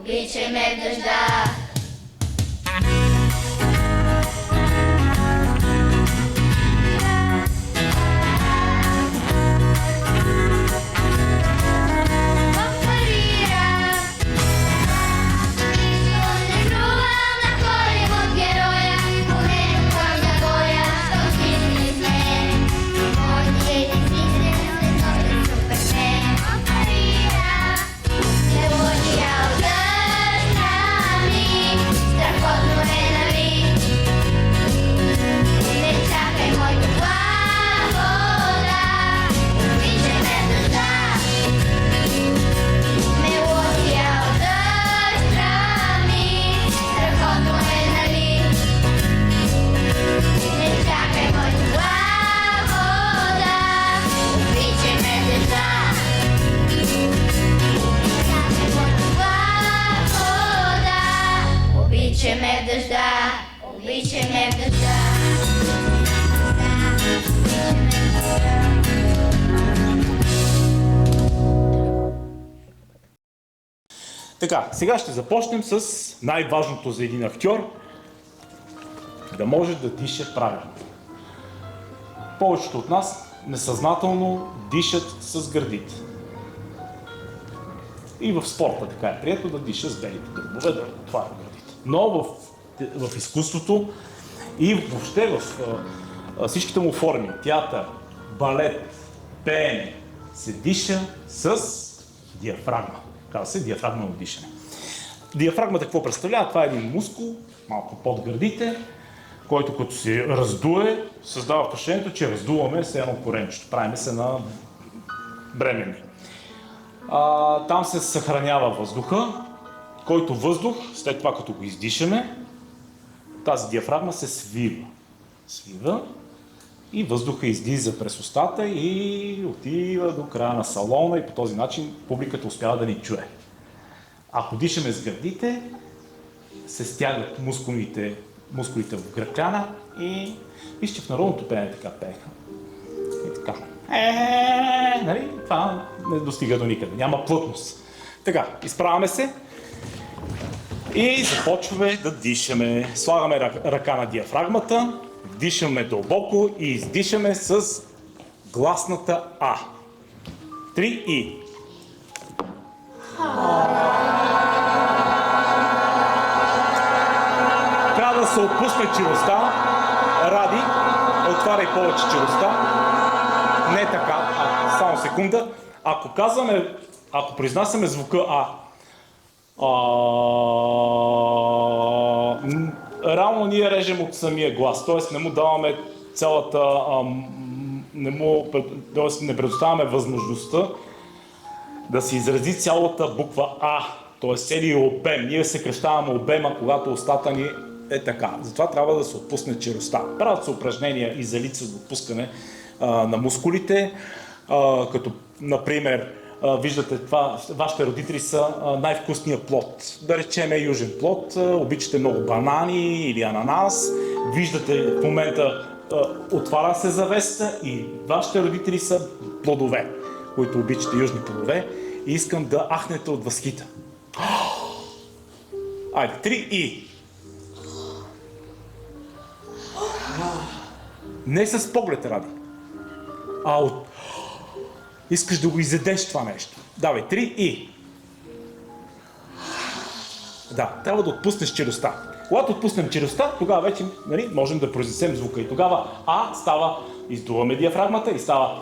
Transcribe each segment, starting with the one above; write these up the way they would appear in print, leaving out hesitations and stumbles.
обичаме дъжда. Обичаме дъжда, обичаме дъжда. Така, сега ще започнем с най-важното за един актьор – да може да диша правилно. Повечето от нас несъзнателно дишат с гърдите. И в спорта така е прието да диша с белите дробове, да отваря гърдите. Но в изкуството и въобще в всичките му форми – театър, балет, пеене – се диша с диафрагма. Казва се диафрагмално дишане. Диафрагмата какво представлява? Това е един мускул, малко под гърдите, който като се раздуе, създава впечатлението, че раздуваме с едно коренчето. Правиме се на бременни. Там се съхранява въздуха, който въздух, след това като го издишаме, тази диафрагма се свива. Свива и въздуха излиза през устата и отива до края на салона и по този начин публиката успява да ни чуе. Ако дишаме с гърдите, се стягат мускулите в гръбляна и вижте в народното пеене така пееха. И така. Нали? Това не достига до никъде, няма плътност. Така, изправяме се и започваме да дишаме. Слагаме ръка на диафрагмата, дишаме дълбоко и издишаме с гласната А. 3 И. Трябва да се отпусне челюстта. Ради, отваряй повече челюстта. Не така, само секунда. Ако произнасяме звука А, реално ние режем от самия глас, т.е. не му даваме цялата, не предоставяме възможността да се изрази цялата буква А, т.е. целият обем. Ние съкращаваме обема, когато устата ни е така. Затова трябва да се отпусне челюстта. Правят се упражнения и за лице за отпускане на мускулите, като например виждате това, вашите родители са най-вкусният плод. Да речеме южен плод, обичате много банани или ананас. Виждате в момента отваря се завесата и вашите родители са плодове, които обичате южни плодове и искам да ахнете от възхита. Айде, 3 И. Не с поглед, Ради. Искаш да го изядеш това нещо. Давай, 3 И. Да, трябва да отпуснеш челюстта. Когато отпуснем челюстта, тогава вече можем да произнесем звука. И тогава А става, издуваме диафрагмата и става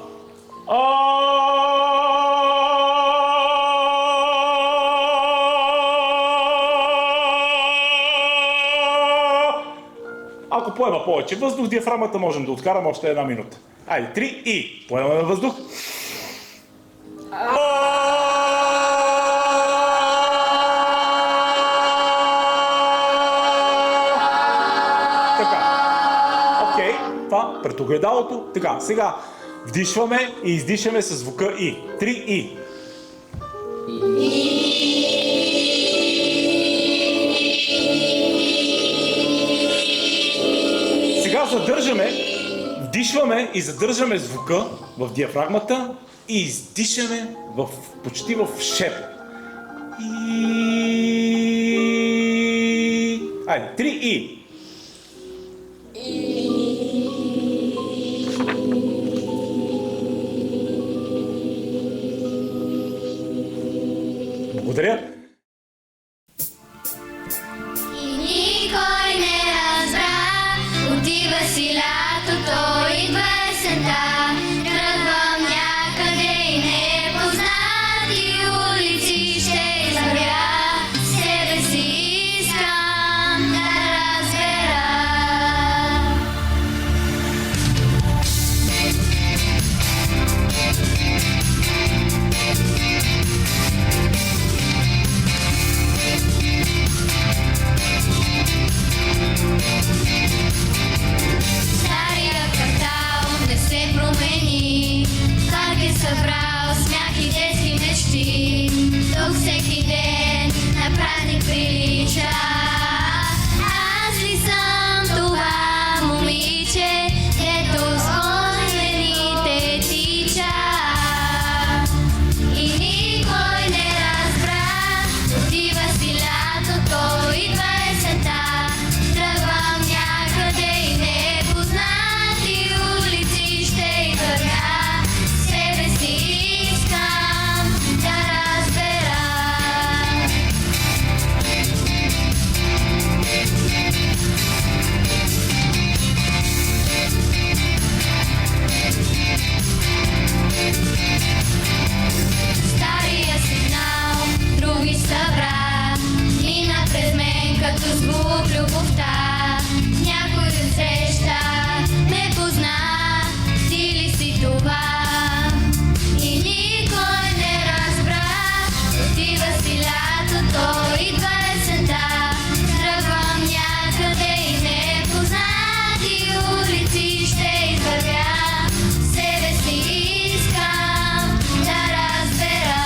Ако поема повече въздух, диафрагмата можем да откараме още една минута. Айде, 3 И. Поемаме въздух. Така. Окей, това пред огледалото. Така, сега вдишваме и издишаме с звука И. 3 И. Сега задържаме, вдишваме и задържаме звука в диафрагмата и издишаме почти в шепот. Айде, 3 и. Благодаря. И никой не разбра, отива си лятото, идва есента. Тръгвам някъде и непознати улици ще извървя. Себе си искам да разбера. Стария квартал не се промени, парк е събрал смях и детски мечти. Тук всеки ден на празник прилича. Аз ли съм това момиче, дето спомените тича? И никой не разбра, отива си лятото, идва есента. Тръгвам някъде и непознати улици ще извървя. Себе си искам да разбера. Стария сигнал, други събра, мина през мен като звук любовта. Някой ме среща, ме позна, ти ли си това? И никой не разбра, отива си лятото, идва есента. Тръгвам някъде и непознати улици ще извървя. Себе си искам да разбера.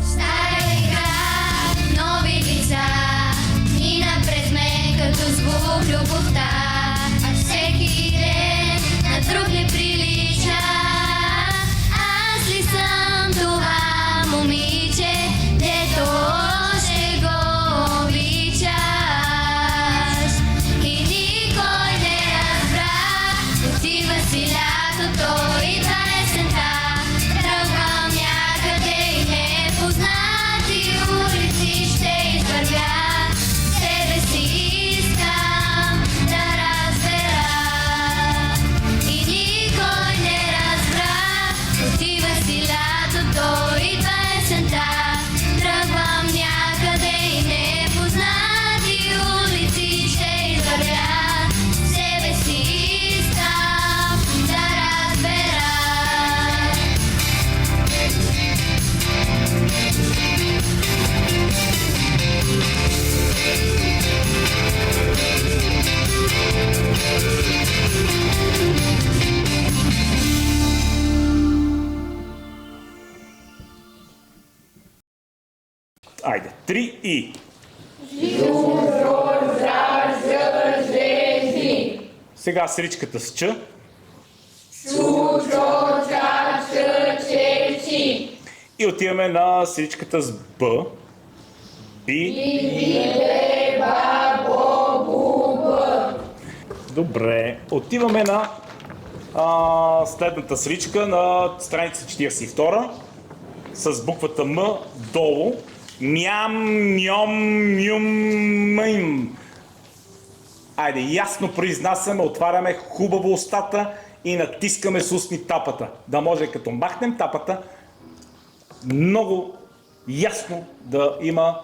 Стара игра, нови лица, мина през мен като звук любовта. А всеки ден на друг не прилича. Аз ли съм това момиче, дето още го обичаш? И никой не разбра, отива си лятото, идва есента. Тръгвам някъде и непознати улици ще извървя. Себе си искам да разбера. И никой не разбра, отива си лятото, идва есента. Тръгвам някъде и непознати улици ще извървя. Себе си искам да разбера. Айде, 3 и. Сега с ричката с Ч. И отиваме на сиричката с Б. Би. Добре. Отиваме на следната сричка на страница 42 с буквата М долу. Мям, мьом, мюм, мим. Айде, ясно произнасяме, отваряме хубаво устата и натискаме с устни тапата. Да може като махнем тапата, много ясно да има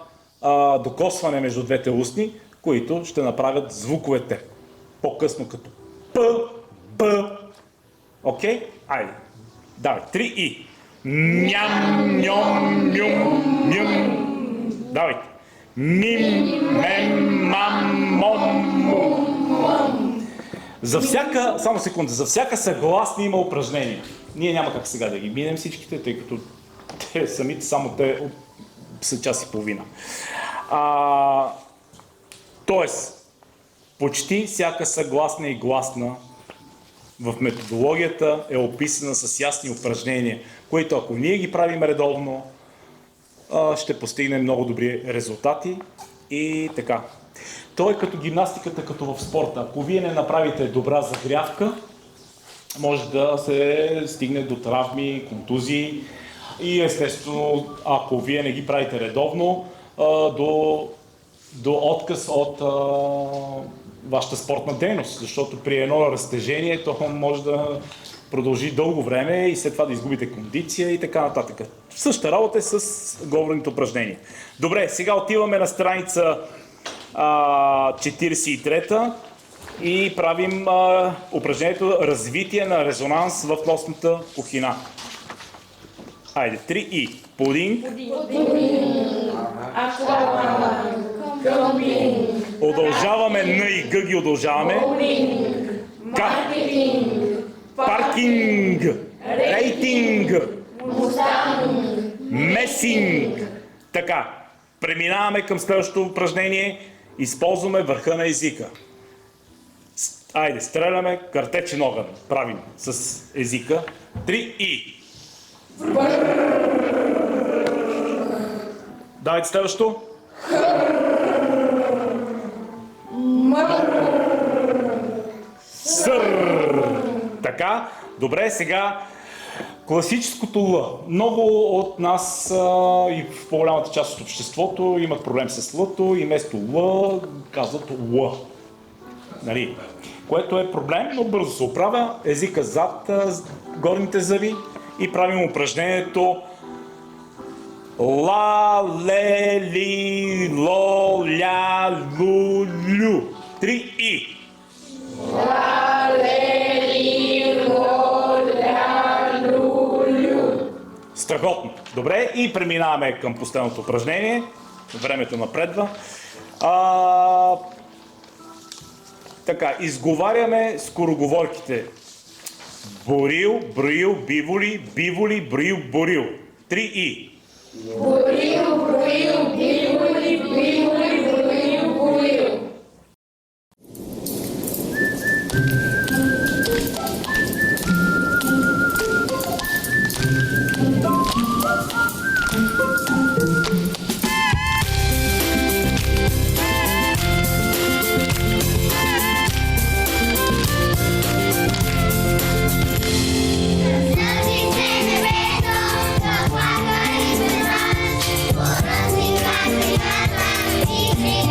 докосване между двете устни, които ще направят звуковете. По-късно като П, Б. Окей? Айде. Давай, 3 и. Ням, ньом, мюм, мюм. Давайте. Мим, мем, мам, мом. За всяка, само секунда, за всяка съгласна има упражнения. Ние няма как сега да ги минем всичките, тъй като те самите, само те са час и половина. Тоест, почти всяка съгласна и гласна в методологията е описана с ясни упражнения, които ако ние ги правим редовно, ще постигнем много добри резултати и така. То е като гимнастиката, като в спорта. Ако вие не направите добра загрявка, може да се стигне до травми, контузии и естествено, ако вие не ги правите редовно, до отказ от вашата спортна дейност, защото при едно разтежение то може да продължи дълго време и след това да изгубите кондиция и така нататък. Същата работа е с говорените упражнения. Добре, сега отиваме на страница 43 и правим упражнението развитие на резонанс в носната кухина. Хайде, 3 и. Пудинг. Удължаваме Н и Г ги удължаваме. Паркинг. Рейтинг. Месинг. Така, преминаваме към следващото упражнение. Използваме върха на езика. Айде, стреляме картечен огън. Правим с езика. 3 и. Давайте следващо. Сър. Така, добре, сега класическото Л. Много от нас и в по-голямата част от обществото имат проблем с Л-то и вместо Л казват Л. Нали? Което е проблем, но бързо се оправя. Езика зад горните зъби и правим упражнението ла, ле, ли, ло, ля, лу, лю. 3 и. Ла, ле, ли, ло, ля, лу, лю. Страхотно. Добре, и преминаваме към последното упражнение. Времето напредва. Така, изговаряме скороговорките. Борил, броил, биволи, биволи, броил, борил. 3 и. Борил, броил, биволи, биволи, броил, борил. Thank you.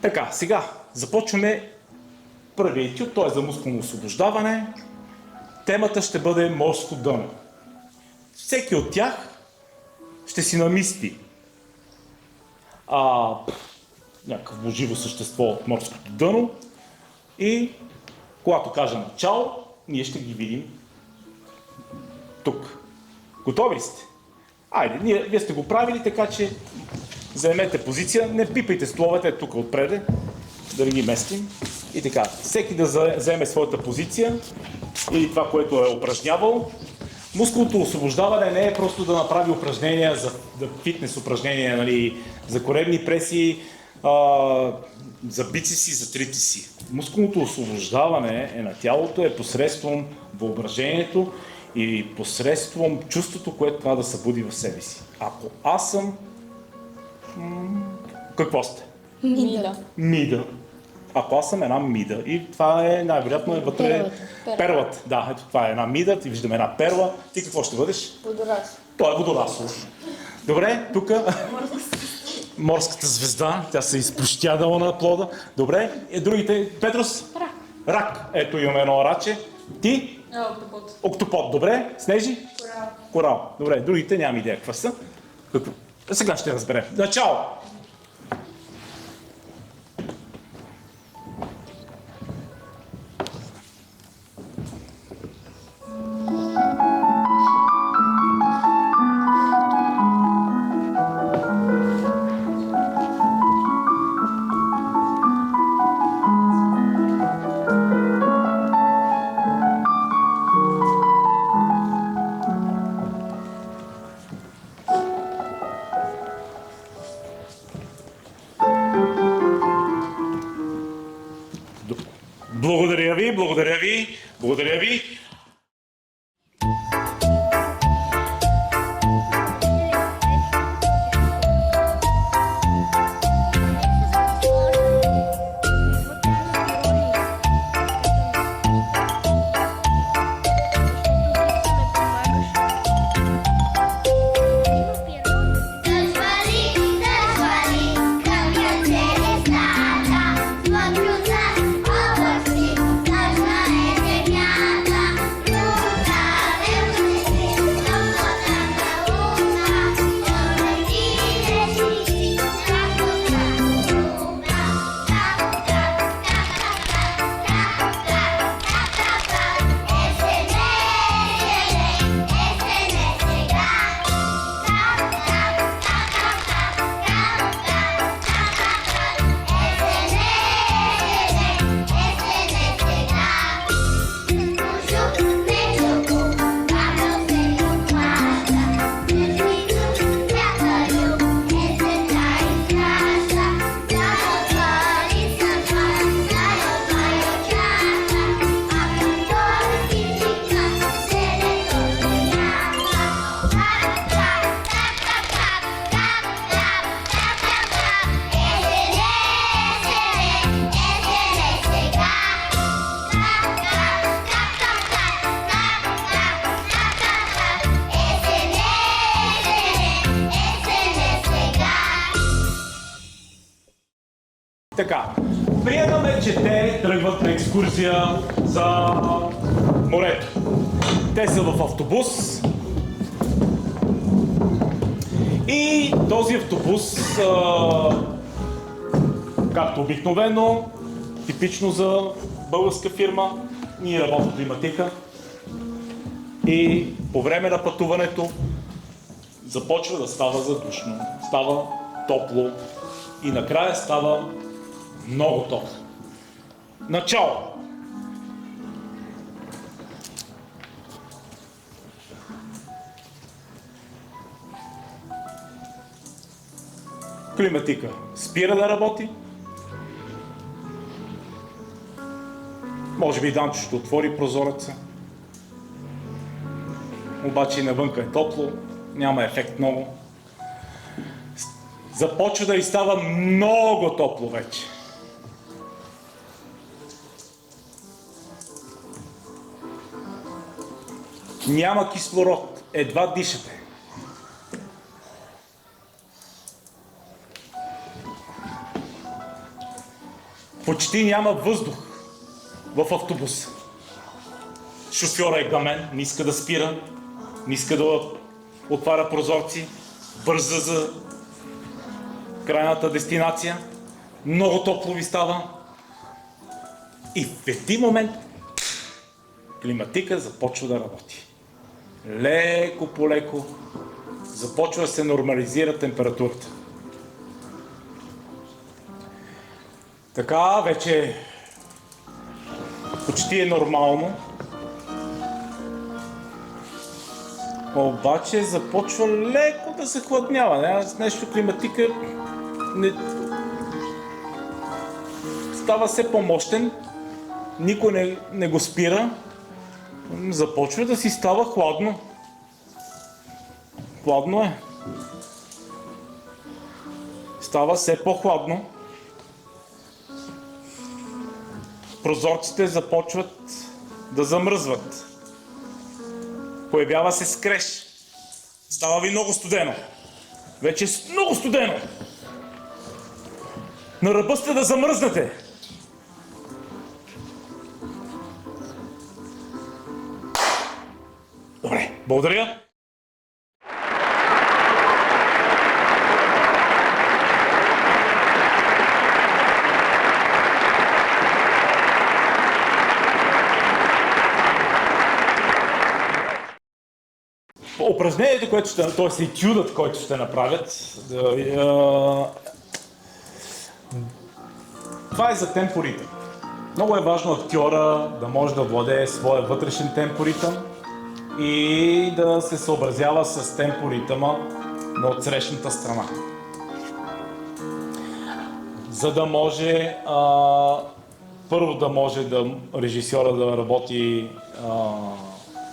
Така, сега започваме първият етюд, той е за мускулно освобождаване. Темата ще бъде морско дъно. Всеки от тях ще си намисли някакво живо същество от морското дъно и когато кажа начало, ние ще ги видим тук. Готови ли сте? Айде, вие сте го правили, така че заемете позиция. Не пипайте столовете тук отпреде, да не ги местим. И така, всеки да заеме своята позиция или това, което е упражнявал. Мускулното освобождаване не е просто да направи упражнения за фитнес упражнения, нали, за коремни преси, за бицепси, за трицепси. Мускулното освобождаване на тялото е посредством въображението и посредством чувството, което трябва да събуди в себе си. Ако аз съм... какво сте? Мида. Ако аз съм една мида и това е най-вероятно е вътре... Перлата. Да, ето това е една мида, ти виждаме една перла. Ти какво ще бъдеш? Водорасло. Той е водорасло. Добре, тук... Морската звезда, тя се изпощядала на плода. Добре, другите... Петрос? Рак. Ето имаме едно раче. Ти? Октопод. Октопод. Добре. Снежи? Корал. Добре, другите нямам идея каква са. Сега ще разберем. Начало! Благодаря ви. Така, приемаме, че те тръгват на екскурзия за морето. Те са в автобус и този автобус, както обикновено, типично за българска фирма, ние работим в климатика и по време на пътуването започва да става задушно, става топло и накрая става много топло. Начало! Климатика спира да работи. Може би Данчо ще отвори прозореца. Обаче и навънка е топло, няма ефект много. Започва да и става много топло вече. Няма кислород, едва дишате. Почти няма въздух в автобуса. Шофьора е гамен, не иска да спира, не иска да отваря прозорци, бърза за крайната дестинация. Много топло ви става. И в един момент климатика започва да работи. Леко по леко започва да се нормализира температурата. Така вече почти е нормално. Обаче започва леко да се хладнява. Нещо климатика става все по-мощен. Никой не го спира. Започва да си става хладно. Хладно е. Става все по-хладно. Прозорците започват да замръзват. Появява се скреж. Става ви много студено. Вече е много студено. На ръба сте да замръзнете. Добре, благодаря. Упражнението, което ще, т.е. етюдът, който ще направят, това е за темпоритъм. Много е важно актьора да може да владее своя вътрешен темпоритъм и да се съобразява с темпоритъма на отсрещната страна. За да може първо да може режисьора да работи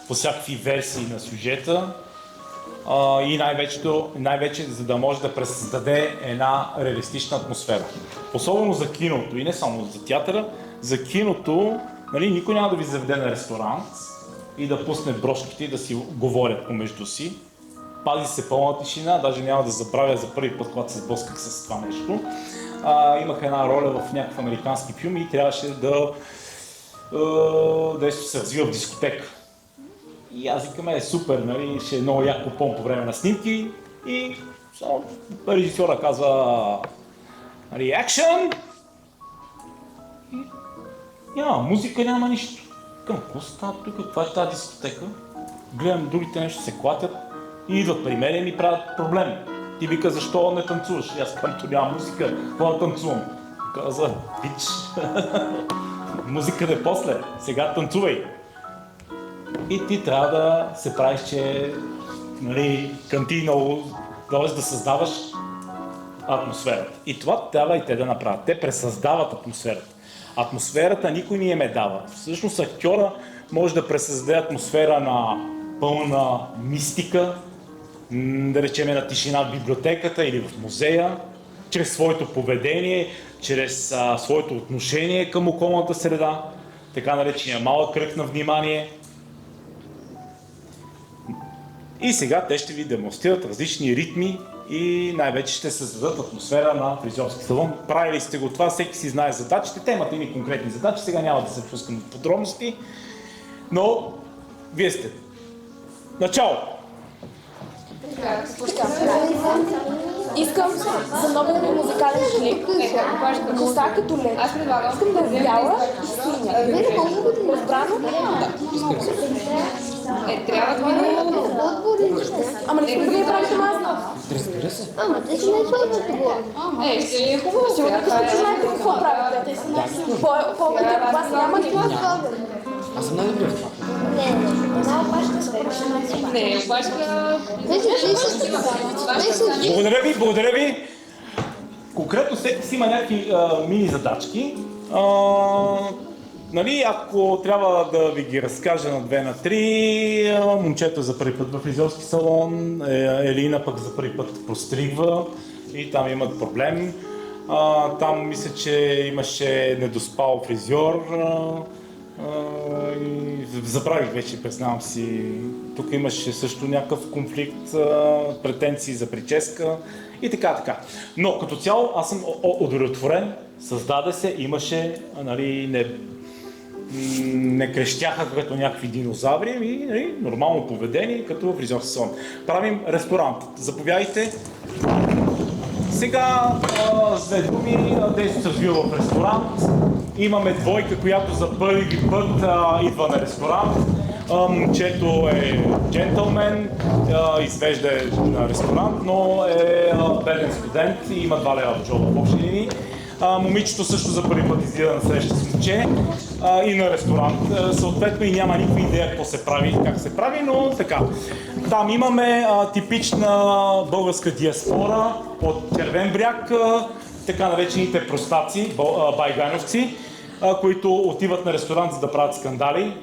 по всякакви версии на сюжета и най-вече за да може да пресъздаде една реалистична атмосфера. Особено за киното и не само за театъра, за киното никой няма да ви заведе на ресторант и да пусне брошките и да си говорят помежду си. Пази се пълна тишина, даже няма да забравя за първи път, когато се сблъсках с това нещо. Имах една роля в някакъв американски филм и трябваше да се развива в дискотека. И аз викаме, супер, ще е много яко пом по време на снимки и само режисьора казва екшън! Няма музика, няма нищо. Към какво става тук, каква е тази дискотека? Гледам другите нещо се клатят и идват при мен и ми правят проблем. Ти вика, защо не танцуваш? И аз казвам, няма музика, какво да танцувам? Каза, пич, музиката е после, сега танцувай. И ти трябва да се правиш, че кънти много, т.е. да създаваш атмосферата. И това трябва и те да направят. Те пресъздават атмосферата. Атмосферата никой не им е дава. Всъщност актьора може да пресъздаде атмосфера на пълна мистика, да речем на тишина в библиотеката или в музея, чрез своето поведение, чрез своето отношение към околната среда, така наречения малък кръг на внимание. И сега те ще ви демонстрират различни ритми и най-вече ще създадат атмосфера на фризьорски салон. Правили сте го това, всеки си знае задачите, те имат и конкретни задачи, сега няма да се пускам в подробности, но вие сте. Начало! Искам за новия ми музикален клип коса като лед. Аз предлагам. Искам да е бяла и синя. Разбрано? Трябва да ми Ама не искам да ми правите мазно. Разбира се. Ама те си не слабото го. Ще е хубаво. Сигурно че знаете какво правите. Повече от вас няма ли? Аз съм най-добър в това. Не, една опашка с опашка. Не, опашка... Благодаря ви. Конкретно всеки си има някакви мини задачки. Ако трябва да ви ги разкажа на 2 на 3, момчето за първи път в фризьорски салон, Елина пък за първи път простригва и там имат проблем. Там мисля, че имаше недоспал фризьор. Забравих вече, признавам си. Тук имаше също някакъв конфликт, претенции за прическа и така. Но като цяло аз съм удовлетворен Създаде се, имаше, нали, не крещяха като някакви динозаври и нали, нормално поведение, като в фризьорски салон. Правим ресторант. Заповядайте. Сега, с две думи, действото се развива в ресторант. Имаме двойка, която за първи път идва на ресторант. Момчето е джентълмен, извежда на ресторант, но е беден студент и има 2 лева в джоба в общи линии. Момичето също за първи път излиза на среща с момче и на ресторант. Съответно и няма никаква идея какво се прави, как се прави, но така. Там имаме типична българска диаспора от Червен бряг, така наречените простаци, байгановци, които отиват на ресторант за да правят скандали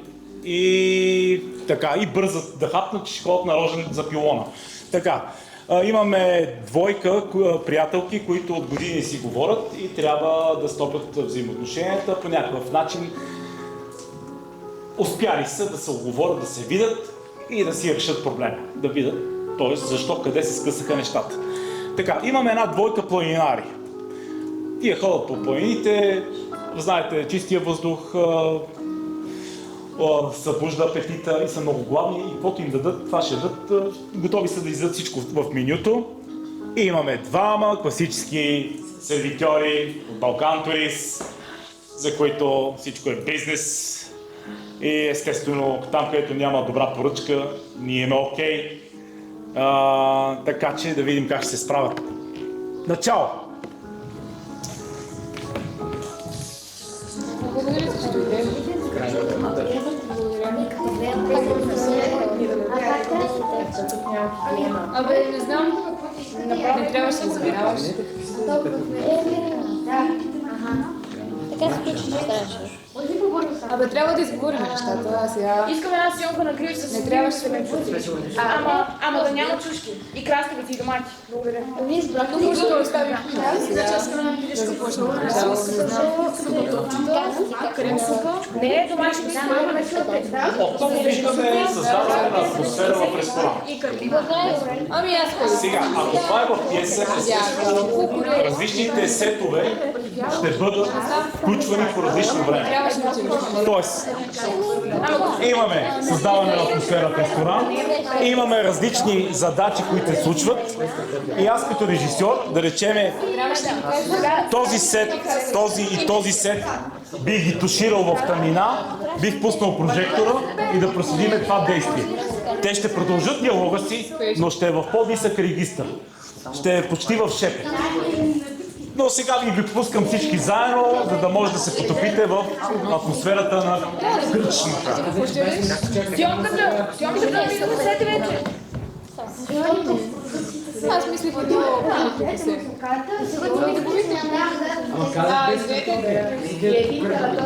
и така, и бързат да хапнат, че ще ходят на рожен за пилона. Така, имаме двойка приятелки, които от години си говорят и трябва да стопят взаимоотношенията по някакъв начин. Успяли са да се оговорят, да се видят и да си решат проблема, да видят, т.е. защо, къде се скъсаха нещата. Така, имаме една двойка планинари. Тия ходят по планините, знаете, чистия въздух, събужда апетита и са много гладни и каквото им дадат, това ще дадат, готови са да изядат всичко в менюто. И имаме двама класически сервитьори от Балкан Турист, за които всичко е бизнес. И естествено, там където няма добра поръчка, ние имаме окей. Така че да видим как ще се справят. Начало! Благодаря, че дойде. Абе, не знам, не трябваше да забинаваш. Така се случи, че страшно. Абе, трябва да изговорим нещата, сега... Искам една сионка на грил с... Не трябваше да ме чути. Ама да няма чушки. И краставици и домати. Благодаря. Вие избрахте Но може да оставим сега да започнем от начало. Не, домати ми Виждаме създаване на атмосфера в ресторант. Ами аз ходя. Сега, ако това е в пиеса, естествено, различните сетове ще бъдат включвани по различно време. Трябваше да учим. Тоест, имаме създаване на атмосфера в ресторант, имаме различни задачи, които се случват и аз като режисьор, да речеме, този сет, този и този сет бих ги туширал в тъмнина, бих пуснал прожектора и да проследиме това действие. Те ще продължат диалога си, но ще е в по-нисък регистър. Ще е почти в шепет. Но сега ви пускам всички заедно, за да може да се потопите в атмосферата на кръчната. Сионката ми донесете вече. Аз мислих да се.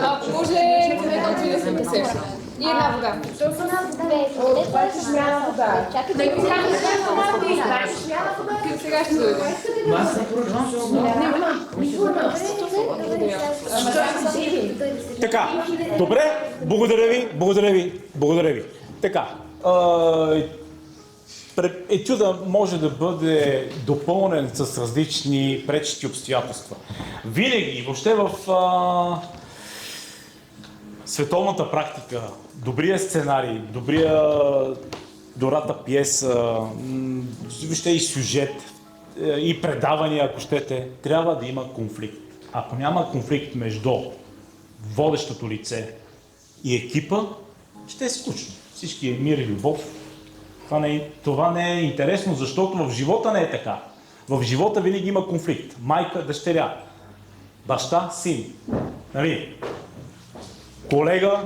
Ако може, не готви да се касе. И една вода. Чакайте, Сега ще дойде. Така, добре, благодаря ви. Така, етюда може да бъде допълнен с различни пречещи обстоятелства. Винаги, въобще в световната практика, добрия сценарий, добрата пиеса, въобще и сюжет, и предавания, ако щете, трябва да има конфликт. Ако няма конфликт между водещото лице и екипа, ще е скучно. Всички е мир и любов. Това не е интересно, защото в живота не е така. В живота винаги има конфликт. Майка, дъщеря, баща, син. Нали? Колега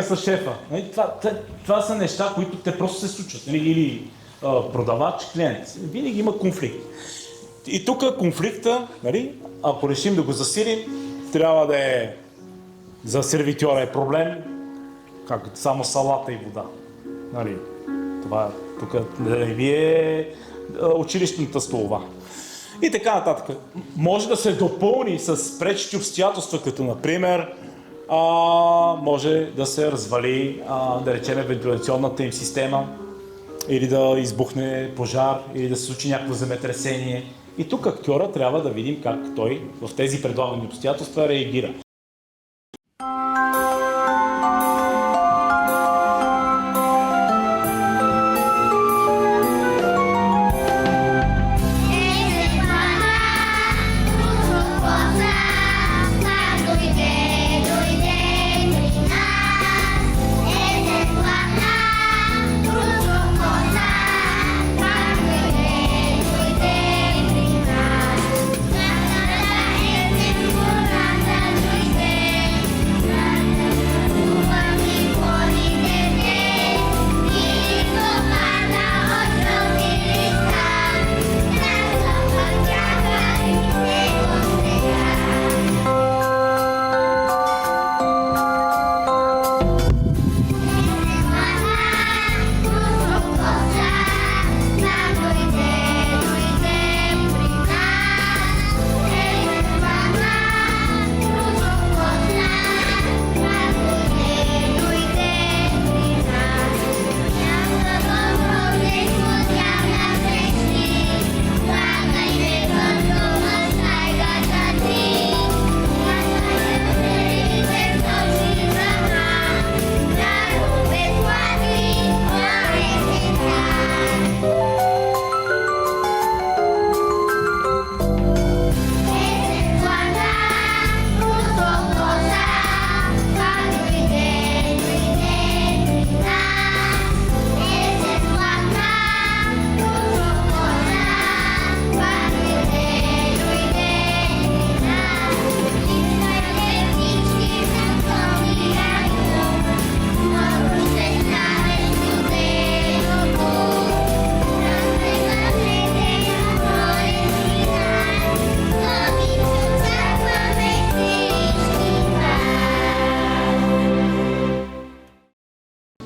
с шефа. Нали? Това са неща, които те просто се случват. Нали? Или продавач, клиент. Винаги има конфликт. И тук конфликта, нали? Ако решим да го засилим, трябва да е за сервитьора е проблем, как само салата и вода. Нали? Това тук не ви е училищната столова. И така нататък. Може да се допълни с пречещи обстоятелства, като например може да се развали, да речем, вентилационната им система, или да избухне пожар, или да се случи някакво земетресение, И тук актьора трябва да видим как той в тези предлагани обстоятелства реагира.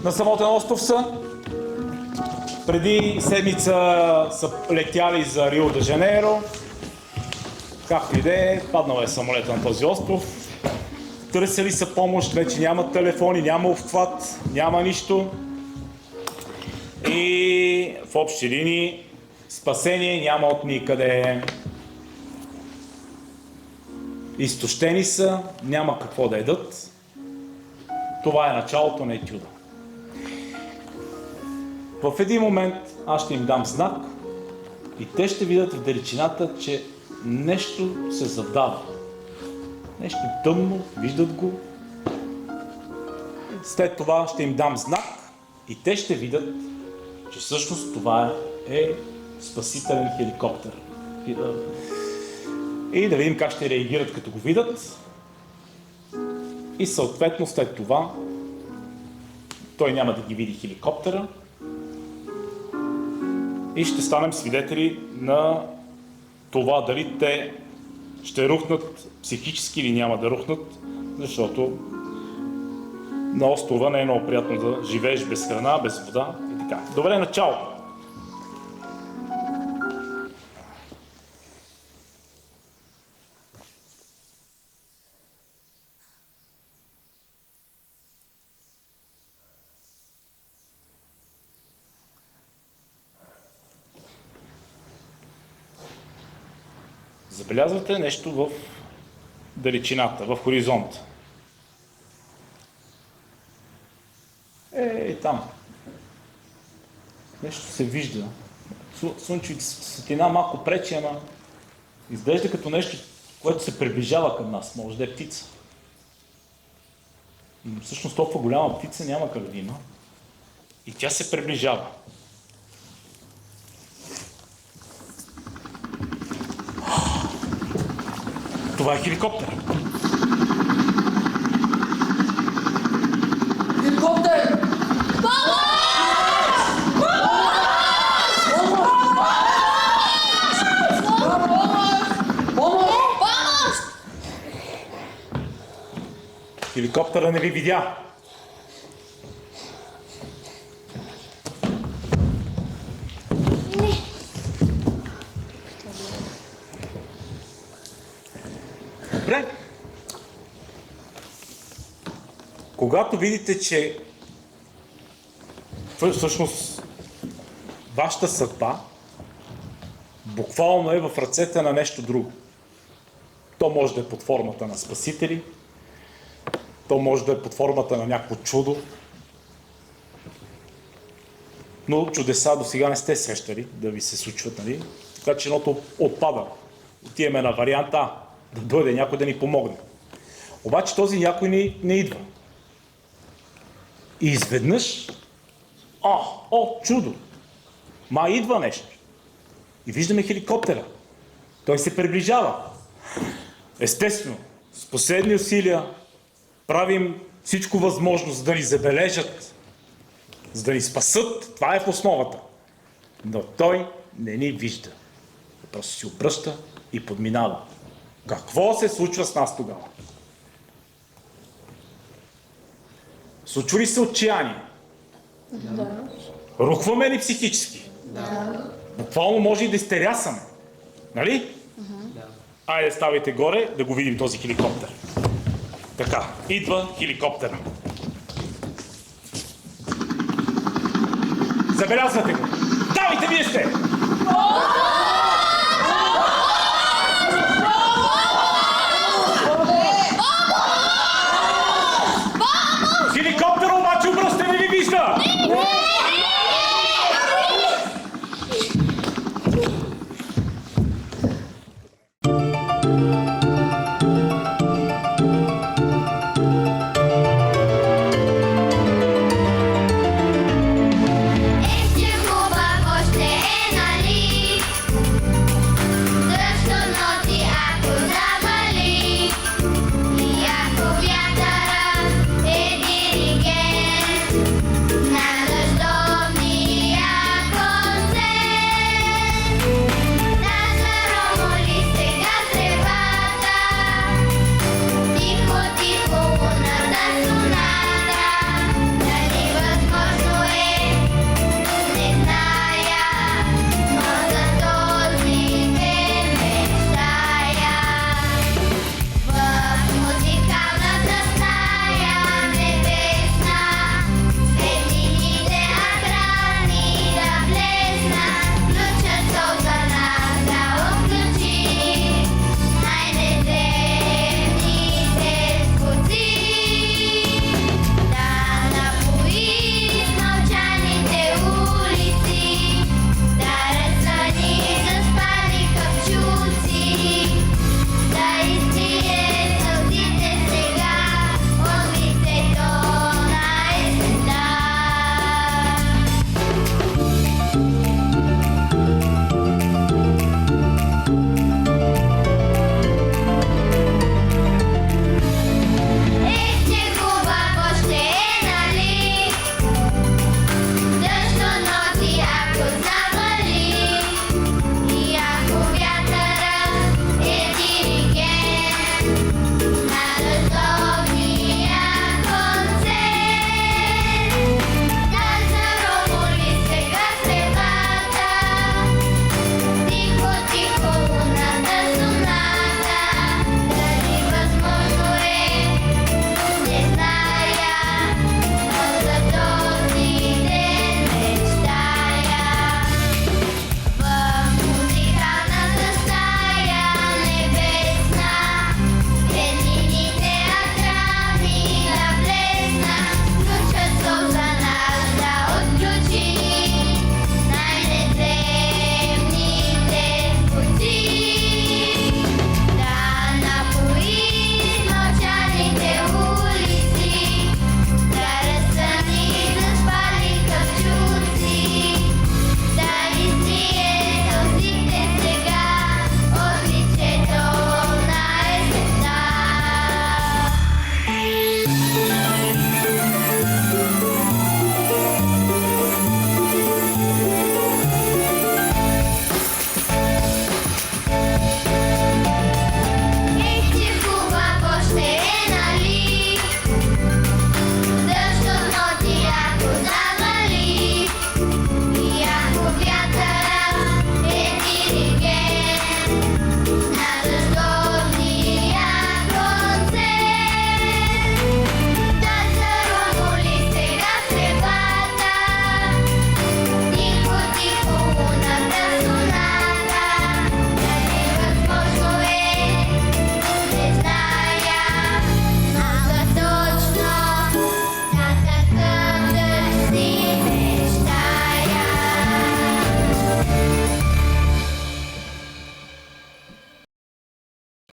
На самотен остров са. Преди седмица са летяли за Рио де Жанейро. Както и да е, паднал е самолета на този остров. Търсили са помощ, вече няма телефони, няма обхват, няма нищо. И в общи линии спасение няма от никъде. Изтощени са, няма какво да едат. Това е началото на етюда. В един момент аз ще им дам знак и те ще видят в далечината, че нещо се задава. Нещо тъмно, виждат го. След това ще им дам знак и те ще видят, че всъщност това е спасителен хеликоптер. И да видим как ще реагират като го видят. И съответно след това той няма да ги види хеликоптера. И ще станем свидетели на това дали те ще рухнат психически или няма да рухнат, защото на острова не е много приятно да живееш без храна, без вода и така. Добре, начало! Забелязвате нещо в далечината, в хоризонта. Там. Нещо се вижда. Слънчевите светлина малко пречи, ама изглежда като нещо, което се приближава към нас. Може да е птица. Но всъщност толкова голяма птица няма как да има. И тя се приближава. Това е хеликоптер. Хеликоптер! Хеликоптера не ви видя. Добре. Когато видите, че всъщност вашата съдба буквално е в ръцете на нещо друго. То може да е под формата на спасители, то може да е под формата на някакво чудо, но чудеса до сега не сте срещали да ви се случват, нали? Така че едното отпада. Отиваме на вариант А, да дойде някой да ни помогне. Обаче този някой не идва. И изведнъж, чудо! Идва нещо. И виждаме хеликоптера. Той се приближава. Естествено, с последни усилия правим всичко възможно, за да ни забележат, за да ни спасат. Това е в основата. Но той не ни вижда. Просто си обръща и подминава. Какво се случва с нас тогава? Случва ли се отчаяние? Да. Рухваме ли психически? Да. Буквално може и да изтерясаме. Нали? Да. Айде, ставайте горе да го видим този хеликоптер. Така, идва хеликоптера. Забелязвате го. Давайте, вие сте! Хеликоптера обаче обръща не ви вижда! Че хубаво ще е, нали?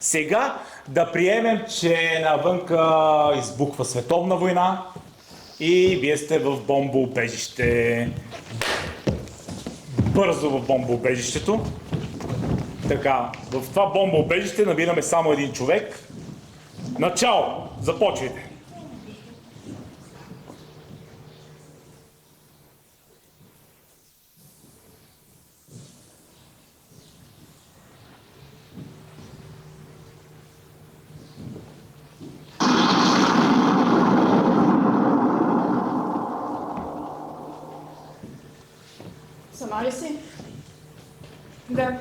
Сега да приемем, че навънка избухва световна война и вие сте в бомбоубежище. Бързо в бомбоубежището. Така, в това бомбоубежище набираме само един човек. Начало! Започвайте! Сама ли си? Да.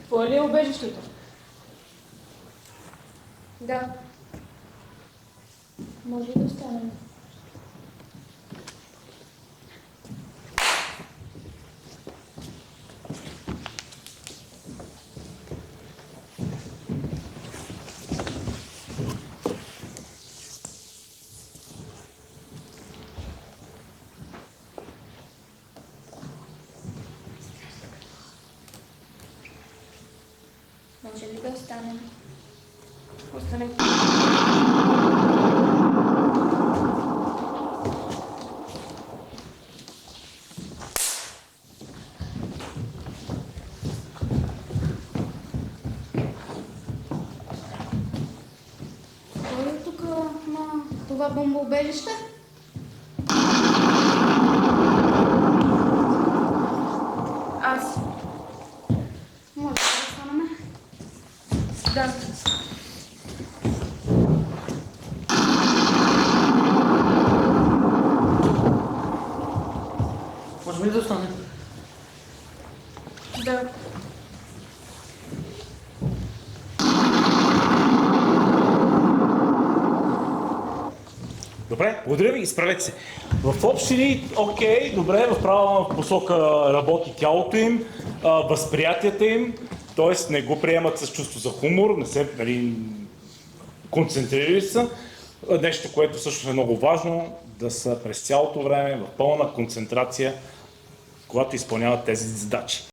Твое ли е убежището? Да. Може ли да останем? Може ли да останем? Остане. Кой е тук на това бомбоубежище? Аз. Може да останем? Да. Можем ли да останем? Да. Добре, благодаря ви, изправете се. В общини, окей, добре, в правилна посока работи тялото им, възприятията им, т.е. не го приемат с чувство за хумор, не се концентрирали са. Нещо, което също е много важно, да са през цялото време в пълна концентрация, когато изпълняват тези задачи.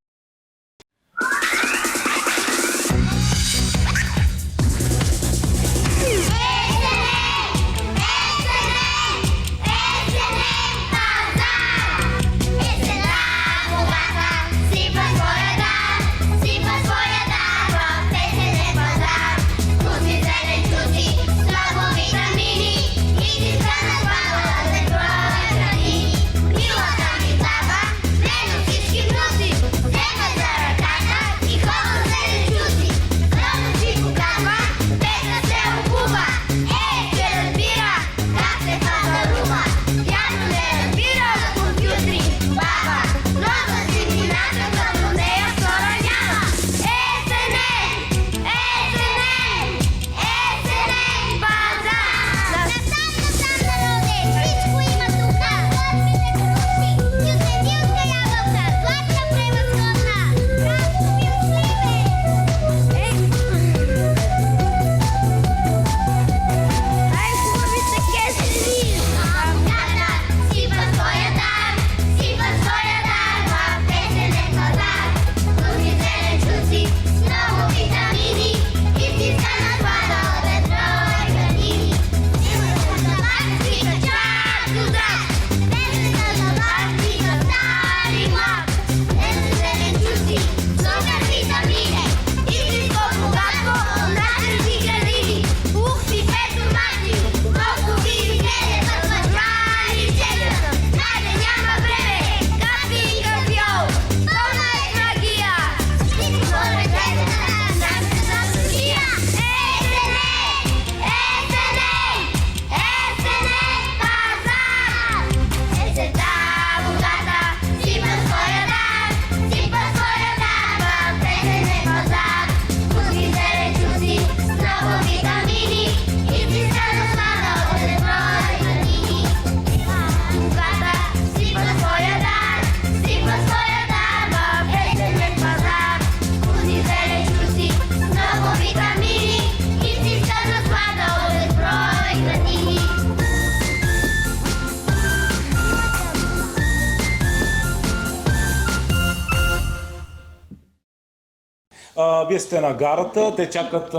Вие сте на гарата, те чакат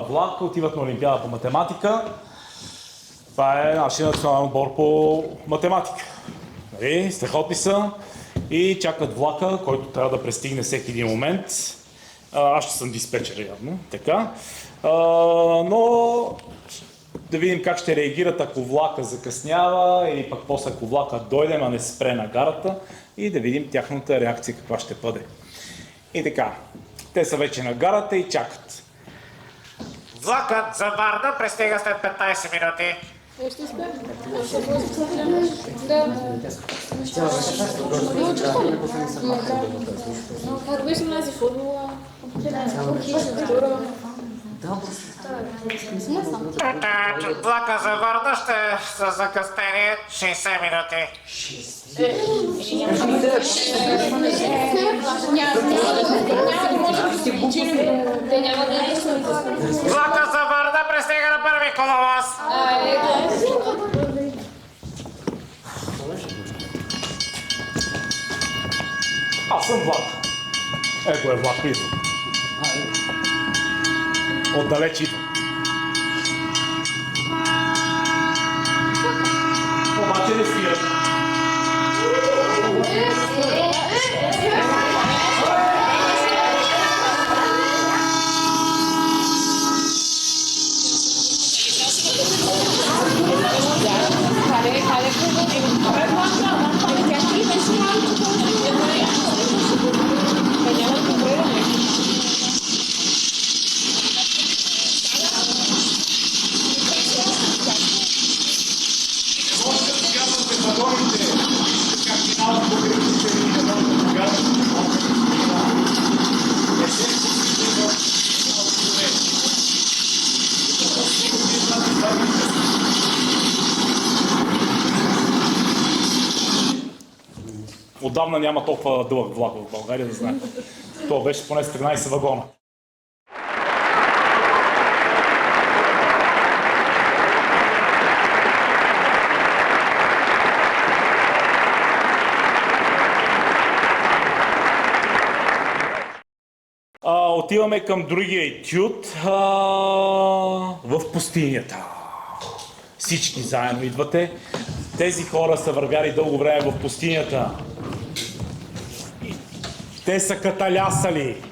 влак, отиват на Олимпиада по математика. Това е нашия национален отбор по математика. Нали? Страхотни са и чакат влака, който трябва да пристигне всеки един момент. Аз ще съм диспетчер, явно. Така. Но да видим как ще реагират, ако влака закъснява или пък после ако влака дойде, а не спре на гарата и да видим тяхната реакция каква ще бъде. И така, те са вече на гарата и чакат. Влакът за Варна пристига след 15 минути. Вървиш на тази формула, архитектура. Влака за Варна ще за закъснение 60 минути. Влака за Варна пристига на първи коловоз. Аз съм влак. Его е влак, идва. Отдалеч идва. Обаче не спира. Отдавна няма толкова дълъг влак в България, да знаете. Това беше поне с 13 вагона. Отиваме към другия етюд в пустинята. Всички заедно идвате. Тези хора са вървяли дълго време в пустинята. Те са каталясали.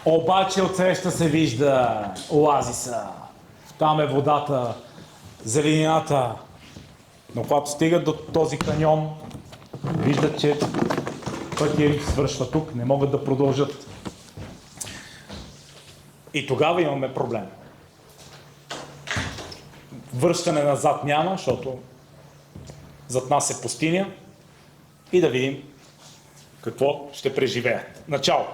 Обаче отсреща се вижда оазиса. Там е водата, зеленината. Но когато стигат до този каньон, виждат, че пътя им свършва тук, не могат да продължат. И тогава имаме проблем. Връщане назад няма, защото зад нас е пустиня. И да видим какво ще преживеят. Начало!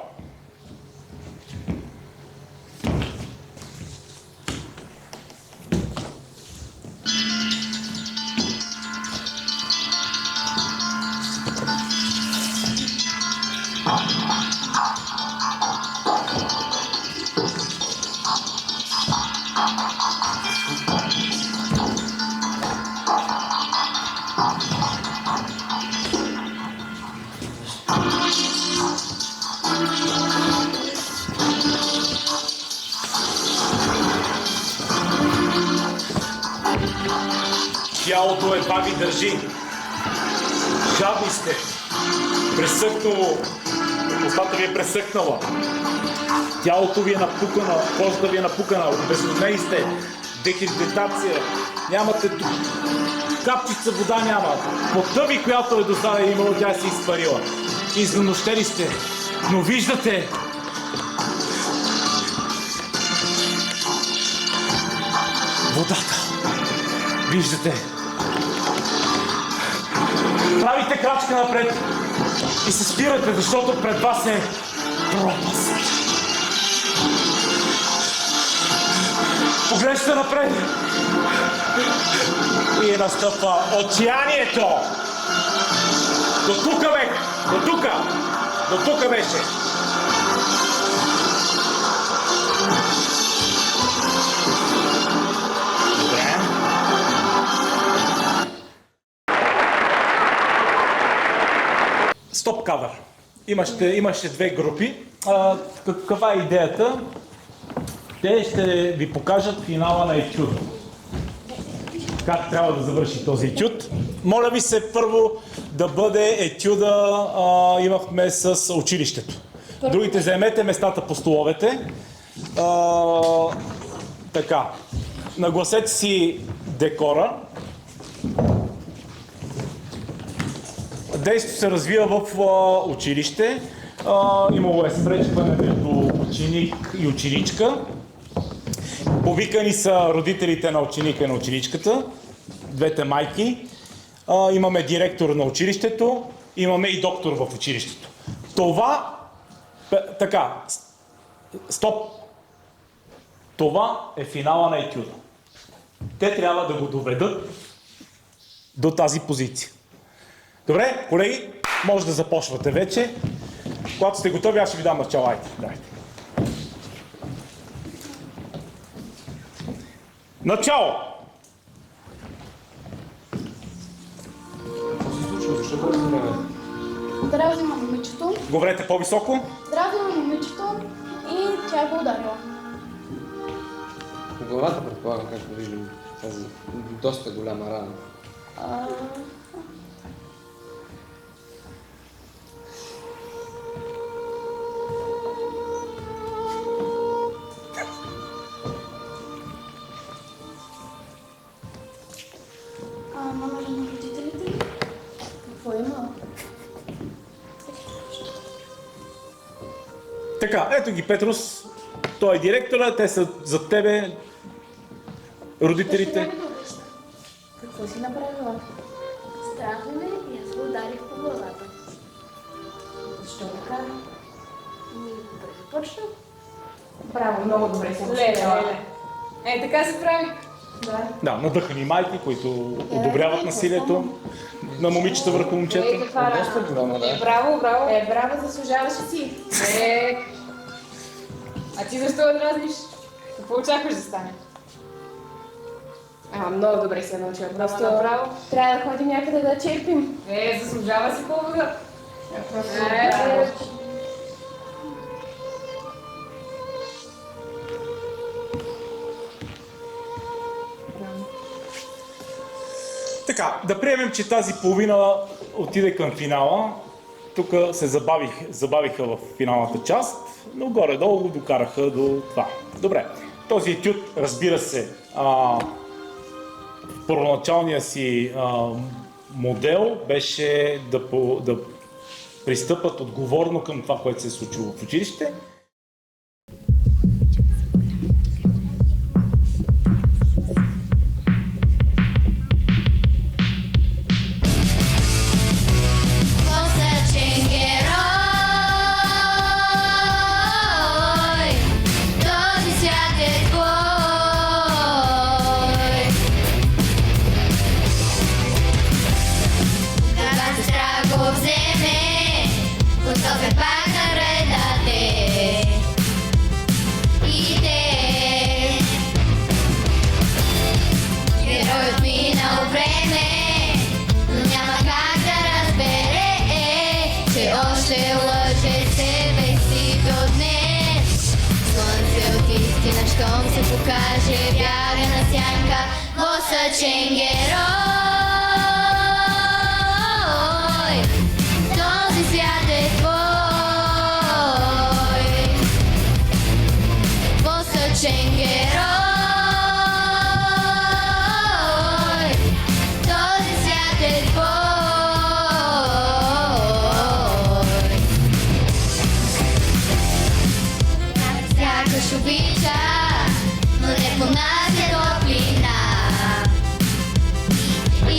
Тялото едва ви държи. Жадни сте. Пресъхнало. Устата ви е пресъхнала. Тялото ви е напукано. Кожата ви е напукана. Обезводнени сте. Дехидратация. Нямате капчица вода няма. Потта ви, която е досада имала, тя се изпарила. Изнощели сте. Но виждате. Водата. Виждате. Правите крачка напред и се спирате, защото пред вас е пропаст. Поглеждате напред и настъпва отчаянието. До тука бе, до тука, до тука беше. Стоп кадър. Имаше две групи. каква е идеята? Те ще ви покажат финала на етюда. Как трябва да завърши този етюд. Моля ви се първо да бъде етюда, имахме с училището. Другите заемете местата по столовете. Така, нагласете си декора. Действието се развива в училище. Имало е спречване между ученик и ученичка. Повикани са родителите на ученика и на ученичката, двете майки. Имаме директор на училището, имаме и доктор в училището. Това, така, стоп. Това е финала на етюда. Те трябва да го доведат до тази позиция. Добре, колеги, може да започвате вече. Когато сте готови, аз ще ви дам начало. Дайте. Начало! Какво се случва? Защо го разбираме? Дразни на момичето. Говорете по-високо. Дразни на момичето и тя го ударила. По главата предполагам, както виждам, тази доста голяма рана. Номера на родителите ли? Какво има? Така, ето ги Петрус. Той е директора, те са зад тебе. Родителите. Какво си направила? Страшно ме и аз го ударих по главата. Защо така? Почна. Браво, много добре се Леле. Така се прави. Да, надъхани майки, които одобряват насилието на момичета върху момчета. Каква Доста голяма, да. Браво, браво, заслужаваш и си. А ти защо дразниш? Какво очакваш да стане? Много добре се е научила. Просто направо. Трябва да ходим някъде да черпим. Заслужава си по-вода. Така, да приемем, че тази половина отиде към финала. Тук се забавиха в финалната част, но горе-долу го докараха до това. Добре, този етюд, разбира се, първоначалният си модел беше да пристъпат отговорно към това, което се е случило в училище. Щом се покаже, бяга на сянка, восъчен герой. Този свят е твой, восъчен герой. Този свят е твой. Сякаш обича, но не понася топлина. И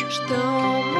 Що